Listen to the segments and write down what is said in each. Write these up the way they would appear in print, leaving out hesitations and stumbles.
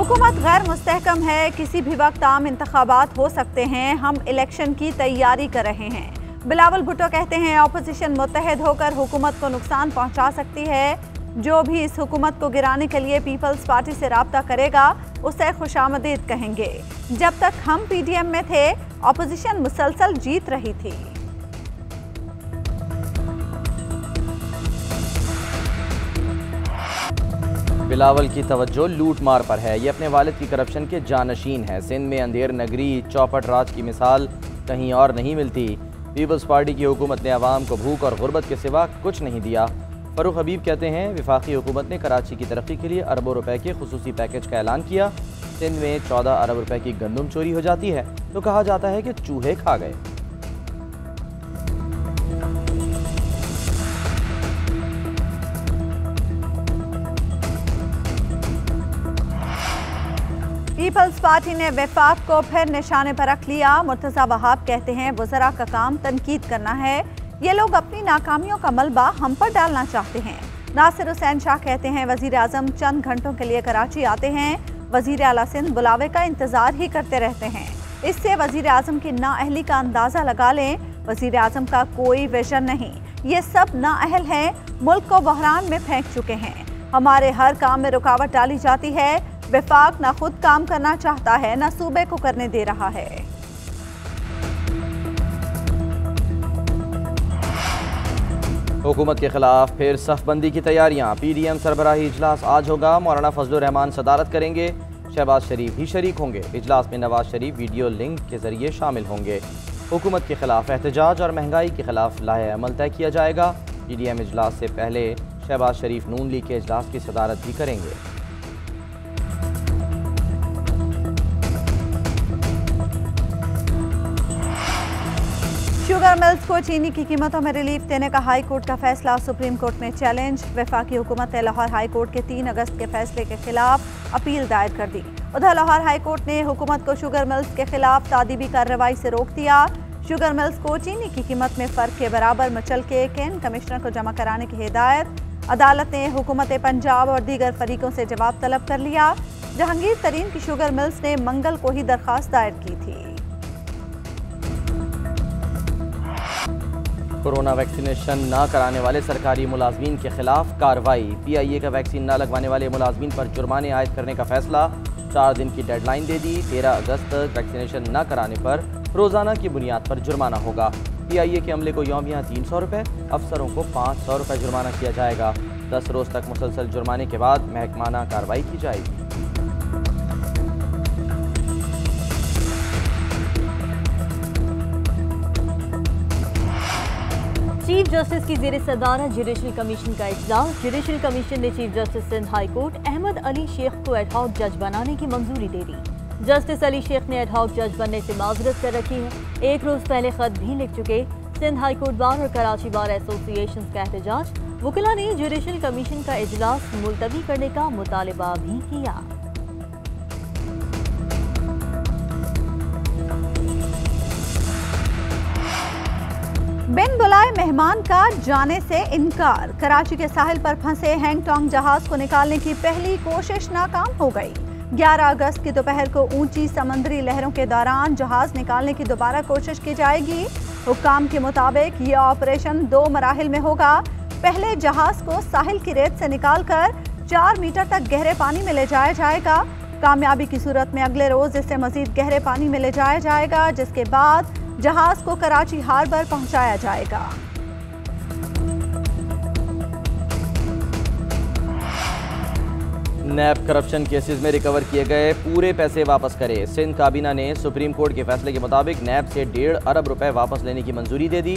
हुकूमत गैर मुस्तहकम है, किसी भी वक्त आम इंतखाबात हो सकते हैं, हम इलेक्शन की तैयारी कर रहे हैं। बिलावल भुट्टो कहते हैं अपोजिशन मुत्तहद होकर हुकूमत को नुकसान पहुंचा सकती है। जो भी इस हुकूमत को गिराने के लिए पीपल्स पार्टी से राब्ता करेगा उसे खुशामदीद कहेंगे। जब तक हम पीडीएम में थे अपोजिशन मुसलसल जीत रही थी। बिलावल की तवज्जो लूट मार पर है। ये अपने वालिद की करप्शन के जानशीन है। सिंध में अंधेर नगरी चौपट राज की मिसाल कहीं और नहीं मिलती। पीपल्स पार्टी की हुकूमत ने आवाम को भूख और गुर्बत के सिवा कुछ नहीं दिया। फरूख हबीब कहते हैं विफाकी हुकूमत ने कराची की तरक्की के लिए अरबों रुपए के खुसूसी पैकेज का ऐलान किया। सिंध में 14 अरब रुपए की गंदम चोरी हो जाती है तो कहा जाता है कि चूहे खा गए। पीपल्स पार्टी ने वफाक को फिर निशाने पर रख लिया। मुर्तज़ा वहाब कहते हैं वज़रा का काम तनकीद करना है। ये लोग अपनी नाकामियों का मलबा हम पर डालना चाहते हैं। नासिर हुसैन शाह कहते हैं वज़ीर आज़म चंद घंटों के लिए कराची आते हैं, वज़ीर आला सिंध बुलावे का इंतज़ार ही करते रहते हैं। इससे वज़ीर आज़म की नाअहली का अंदाज़ा लगा लें। वज़ीर आज़म का कोई विजन नहीं, ये सब नाअहल हैं, मुल्क को बहरान में फेंक चुके हैं। हमारे हर काम में रुकावट डाली जाती है। वफाक ना खुद काम करना चाहता है, ना सूबे को करने दे रहा है। हुकूमत के खिलाफ फिर सफबंदी की तैयारियां। पीडीएम सरबराही इजलास आज होगा। मौलाना फजलुर रहमान सदारत करेंगे। शहबाज शरीफ भी शरीक होंगे। इजलास में नवाज शरीफ वीडियो लिंक के जरिए शामिल होंगे। हुकूमत के खिलाफ एहतजाज और महंगाई के खिलाफ लाहे अमल तय किया जाएगा। पीडीएम इजलास से पहले शहबाज शरीफ नून लीग के इजलास की सदारत भी करेंगे। शुगर मिल्स को चीनी की कीमतों में रिलीफ देने का हाई कोर्ट का फैसला सुप्रीम कोर्ट में चैलेंज। वफाकी हुकूमत ने लाहौर हाई कोर्ट के 3 अगस्त के फैसले के खिलाफ अपील दायर कर दी। उधर लाहौर हाई कोर्ट ने हुकूमत को शुगर मिल्स के खिलाफ तादीबी कार्रवाई से रोक दिया। शुगर मिल्स को चीनी की कीमत में फ़र्क के बराबर मचल के केन कमिश्नर को जमा कराने की हिदायत। अदालत ने हुकूमत पंजाब और दीगर फरीकों से जवाब तलब कर लिया। जहांगीर तरीन की शुगर मिल्स ने मंगल को ही दरख्वास्त दायर की थी। कोरोना वैक्सीनेशन न कराने वाले सरकारी मुलाजमीन के खिलाफ कार्रवाई। पीआईए का वैक्सीन न लगवाने वाले मुलाजमीन पर जुर्माने आयद करने का फैसला। 4 दिन की डेडलाइन दे दी। 13 अगस्त तक वैक्सीनेशन न कराने पर रोजाना की बुनियाद पर जुर्माना होगा। पीआईए के अमले को यौमिया 300 रुपये, अफसरों को 500 रुपये जुर्माना किया जाएगा। 10 रोज तक मुसलसल जुर्माने के बाद महकमाना कार्रवाई की जाएगी। चीफ जस्टिस की ज़ेर सदारत जुडिशल कमीशन का इजलास। जुडिशल कमीशन ने chief justice Sindh high court Ahmed Ali Shaikh को एडहॉक जज बनाने की मंजूरी दे दी। जस्टिस अली शेख ने एडहॉक जज बनने से माजरत कर रखी है। एक रोज पहले खत भी लिख चुके। सिंध हाई कोर्ट बार और कराची बार एसोसिएशन का एहतजाज। वकीला ने जुडिशल कमीशन का इजलास मुलतवी करने का मुतालबा भी किया। बिन बुलाए मेहमान का जाने से इनकार। कराची के साहिल पर फंसे हैंगटोंग जहाज को निकालने की पहली कोशिश नाकाम हो गई। 11 अगस्त की दोपहर को ऊंची समंदरी लहरों के दौरान जहाज निकालने की दोबारा कोशिश की जाएगी। हुक्काम के मुताबिक ये ऑपरेशन 2 मराहिल में होगा। पहले जहाज को साहिल की रेत से निकालकर 4 मीटर तक गहरे पानी में ले जाया जाएगा। कामयाबी की सूरत में अगले रोज इसे मजीद गहरे पानी में ले जाया जाएगा, जिसके बाद जहाज को कराची हार्बर पहुंचाया जाएगा। नैब करप्शन केसेस में रिकवर किए गए पूरे पैसे वापस करे। सिंध काबीना ने सुप्रीम कोर्ट के फैसले के मुताबिक नैब से 1.5 अरब रुपए वापस लेने की मंजूरी दे दी।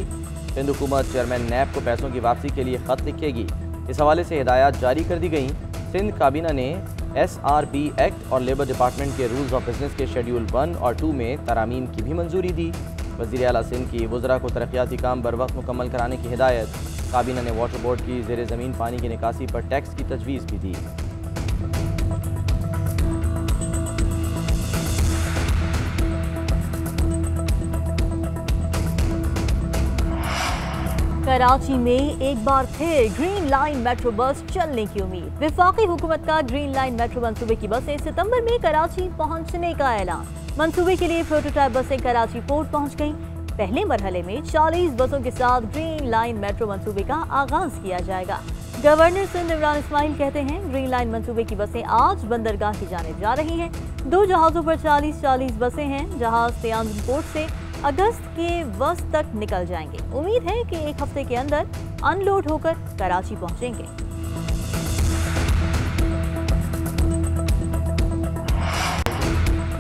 सिंध हुकूमत चेयरमैन नैब को पैसों की वापसी के लिए खत लिखेगी। इस हवाले से हिदायत जारी कर दी गई। सिंध काबीना ने SRB एक्ट और लेबर डिपार्टमेंट के रूल्स ऑफ बिजनेस के शेड्यूल 1 और 2 में तरामीम की भी मंजूरी दी। वज़ीर आला सिंध की वज़रा को तरक्याती काम बर वक्त मुकम्मल कराने की हिदायत। काबीना ने वाटर बोर्ड की ज़ेर ज़मीन पानी की निकासी पर टैक्स की तजवीज़ भी दी। कराची में एक बार फिर ग्रीन लाइन मेट्रो बस चलने की उम्मीद। वफाकी हुकूमत का ग्रीन लाइन मेट्रो मंसूबे की बसें सितंबर में कराची पहुंचने का ऐलान। मंसूबे के लिए प्रोटोटाइप बसें कराची पोर्ट पहुंच गईं। पहले मरहले में 40 बसों के साथ ग्रीन लाइन मेट्रो मंसूबे का आगाज किया जाएगा। गवर्नर सिंध इमरान इस्माइल कहते हैं ग्रीन लाइन मंसूबे की बसें आज बंदरगाह की जानिब जा रही हैं। 2 जहाज़ों पर 40 बसें हैं। जहाज तियानजुन पोर्ट से अगस्त के वस्त तक निकल जाएंगे। उम्मीद है कि एक हफ्ते के अंदर अनलोड होकर कराची पहुंचेंगे।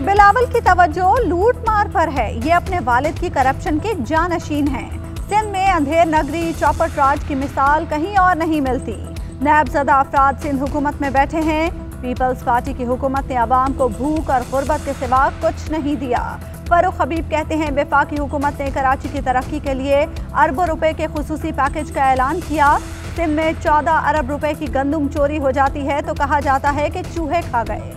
बिलावल की तवज्जो लूट मार पर है। ये अपने वालिद की करप्शन के जानशीन हैं। सिंध में अंधेर नगरी चौपट राज की मिसाल कहीं और नहीं मिलती। नैबज़दा अफराद सिंध हुकूमत में बैठे हैं। पीपल्स पार्टी की हुकूमत ने अवाम को भूख और गुर्बत के सिवा कुछ नहीं दिया। फरूख हबीब कहते हैं वफाकी हुकूमत ने कराची की तरक्की के लिए अरबों रुपए के खुसूसी पैकेज का ऐलान किया। सिंध में 14 अरब रुपए की गंदुम चोरी हो जाती है तो कहा जाता है कि चूहे खा गए।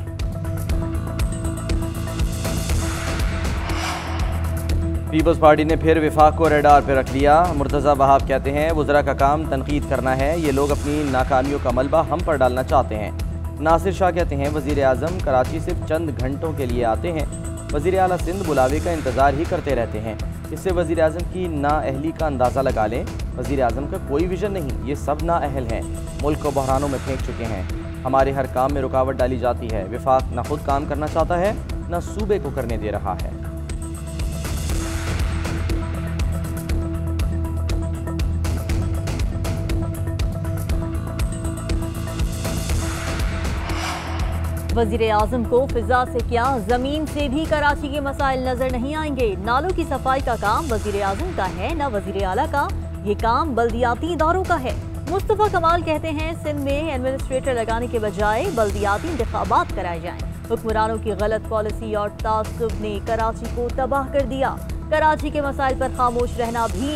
पीपल्स पार्टी ने फिर विफाक को रेडार पर रख लिया। मुर्तज़ा वहाब कहते हैं वज़रा का काम तनकीद करना है। ये लोग अपनी नाकामियों का मलबा हम पर डालना चाहते हैं। नासिर शाह कहते हैं वज़ीर आज़म कराची सिर्फ चंद घंटों के लिए आते हैं। वज़ीर आला सिंध बुलावे का इंतज़ार ही करते रहते हैं। इससे वज़ीर आज़म की नाअहली का अंदाज़ा लगा लें। वज़ीर आज़म का कोई विजन नहीं, ये सब नाअहल हैं। मुल्क को बहरानों में फेंक चुके हैं। हमारे हर काम में रुकावट डाली जाती है। विफाक न खुद काम करना चाहता है न सूबे को करने दे रहा है। वज़ीर आज़म को फिजा से क्या जमीन से भी कराची के मसाइल नजर नहीं आएंगे। नालों की सफाई का काम वज़ीर आज़म का है न वज़ीर आला का। ये काम बल्दियाती इदारों का है। मुस्तफ़ा कमाल कहते हैं सिंध में एडमिनिस्ट्रेटर लगाने के बजाय बल्दियाती इंतखाबात कराए जाएं। हुक्मरानों की गलत पॉलिसी और तासुब ने कराची को तबाह कर दिया। कराची के मसाइल पर खामोश रहना भी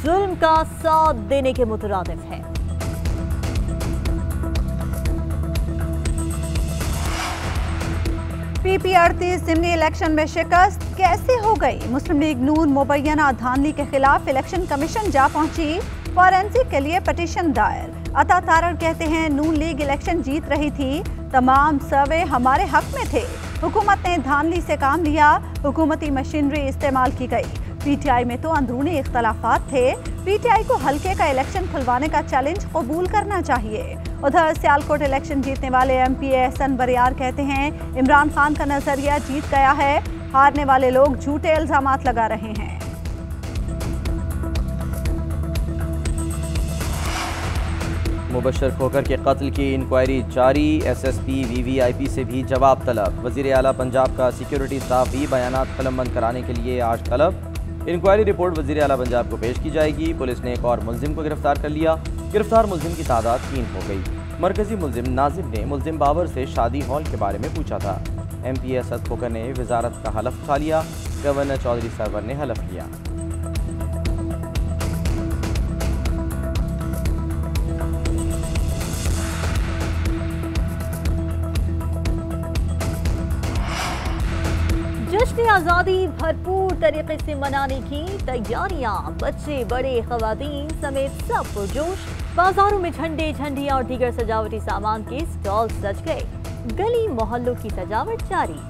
जुल्म का साथ देने के मुतरादिफ है। PP38 ज़िमनी इलेक्शन में शिकस्त कैसे हो गई। मुस्लिम लीग नून मुबैना धांधली के खिलाफ इलेक्शन कमीशन जा पहुंची। फॉरेंसिक के लिए पटिशन दायर। अता तारड़ कहते हैं नून लीग इलेक्शन जीत रही थी। तमाम सर्वे हमारे हक में थे। हुकूमत ने धांधली से काम लिया। हुकूमती मशीनरी इस्तेमाल की गई। PTI में तो अंदरूनी इख्तलाफात थे। PTI को हल्के का इलेक्शन खुलवाने का चैलेंज कबूल करना चाहिए। उधर सियालकोट इलेक्शन जीतने वाले MP एहसन बरियार कहते हैं इमरान खान का नजरिया जीत गया है। हारने वाले लोग झूठे इल्जामात लगा रहे हैं। मुबशर खोकर के कत्ल की इंक्वायरी जारी। SSP VVIP से भी जवाब तलब। वज़ीर आला पंजाब का सिक्योरिटी स्टाफ भी बयानात कलमबंद कराने के लिए आज तलब। इंक्वायरी रिपोर्ट वज़ीर आला पंजाब को पेश की जाएगी। पुलिस ने एक और मुलजिम को गिरफ्तार कर लिया। गिरफ्तार मुलजिम की तादाद 3 हो गई। मरकजी मुलजिम नाजिम ने मुलजिम बाबर से शादी हॉल के बारे में पूछा था। MP असद खोकर ने वजारत का हलफ उठा लिया। गवर्नर चौधरी सरवर ने हलफ लिया। जश्न आज़ादी भरपूर तरीके से मनाने की तैयारियां। बच्चे बड़े ख़वातीन समेत सब पुरजोश। बाजारों में झंडे झंडियां और दीगर सजावटी सामान के स्टॉल सज गए। गली मोहल्लों की सजावट जारी।